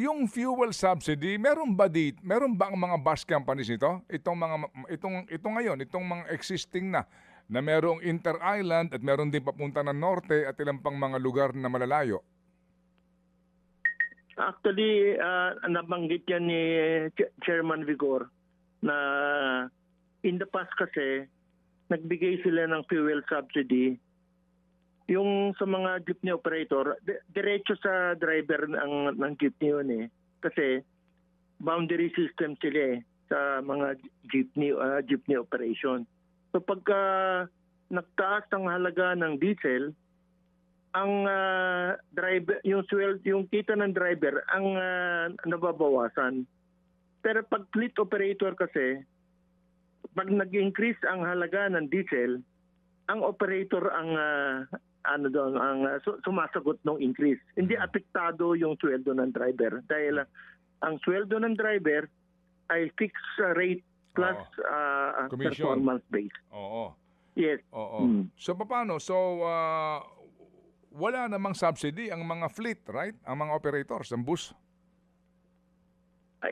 yung fuel subsidy, meron ba ang mga bus companies nito? Itong ngayon, itong mga existing na merong inter-island at meron din papunta ng norte at ilang pang mga lugar na malalayo. Actually, nabanggit yan ni Chairman Vigor na in the past kasi, nagbigay sila ng fuel subsidy. Yung sa mga jeepney operator, diretso sa driver ng jeepney yun eh. Kasi boundary system sila eh, sa mga jeepney operation. So pagka nagtaas ang halaga ng diesel, ang driver, yung kita ng driver ang nababawasan. Pero pag fleet operator kasi, pag nag-increase ang halaga ng diesel, ang operator ang sumasagot ng increase. Hindi apektado yung sweldo ng driver dahil ang sweldo ng driver ay fixed rate plus performance based. Oo. Yes. Oo. So paano? So wala namang subsidy ang mga fleet, right? Ang mga operators ng bus.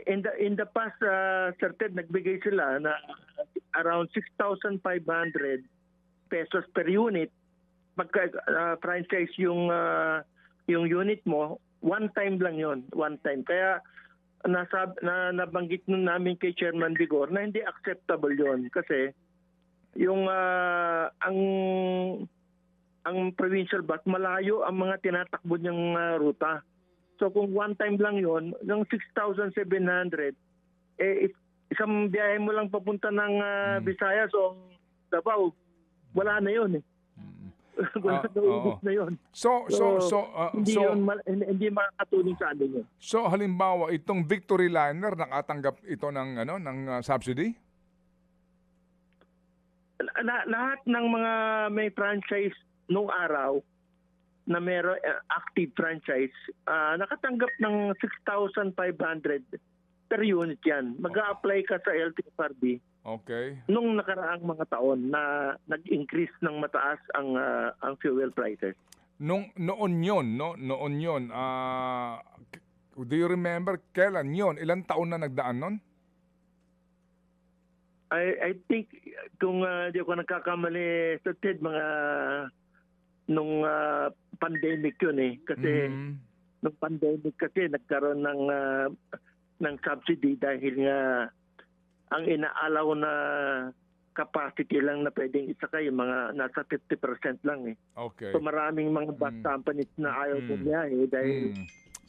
In the past, Sir Ted, nagbigay sila na around 6,500 pesos per unit. Pagka franchise yung unit mo, one time lang yon, one time. Kaya nabanggit nun namin kay Chairman Vigor na hindi acceptable yon kasi yung ang provincial bus malayo ang mga tinatakbo niyang ruta. So kung one time lang yon, ng 6,700 isang biyahe mo lang papunta ng Visayas o Davao, wala na yon eh. Na yun. Hindi makakatulong sa amin yun. So halimbawa itong Victory Liner nakatanggap ito ng subsidy? Lahat ng mga may franchise nung araw na mayroon active franchise, nakatanggap ng 6,500 per unit yan. Mag-a-apply ka sa LTFRB. Okay. Nung nakaraang mga taon na nag-increase ng mataas ang fuel prices. Noon yun. Do you remember kailan yun? Ilang taon na nagdaan nun? I think kung di ako nagkakamali sa TED, mga nung pandemic yun eh. Kasi nung pandemic kasi nagkaroon ng subsidy dahil nga ang inaalaw na capacity lang na pwedeng isakay, mga nasa 50% lang eh. Okay. So maraming mga bus companies na ayaw bumiyahe dahil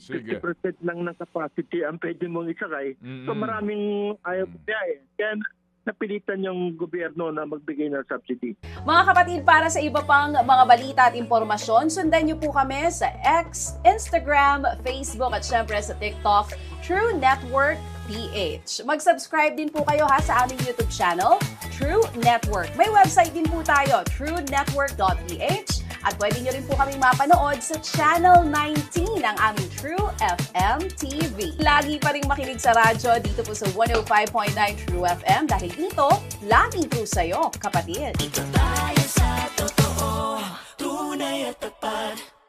50% lang ng capacity ang pwede mong isakay. So maraming ayaw bumiyahe. Kaya napilitan yung gobyerno na magbigay ng subsidy. Mga kapatid, para sa iba pang mga balita at impormasyon, sundan niyo po kami sa X, Instagram, Facebook at syempre sa TikTok, True Network PH. Mag-subscribe din po kayo sa aming YouTube channel, True Network. May website din po tayo, truenetwork.ph, at pwede nyo rin po kaming mapanood sa Channel 19 ng aming True FM TV. Lagi pa rin makinig sa radyo dito po sa 105.9 True FM dahil dito, laging true sa'yo, kapatid. Dito tayo sa totoo, tunay at tapat.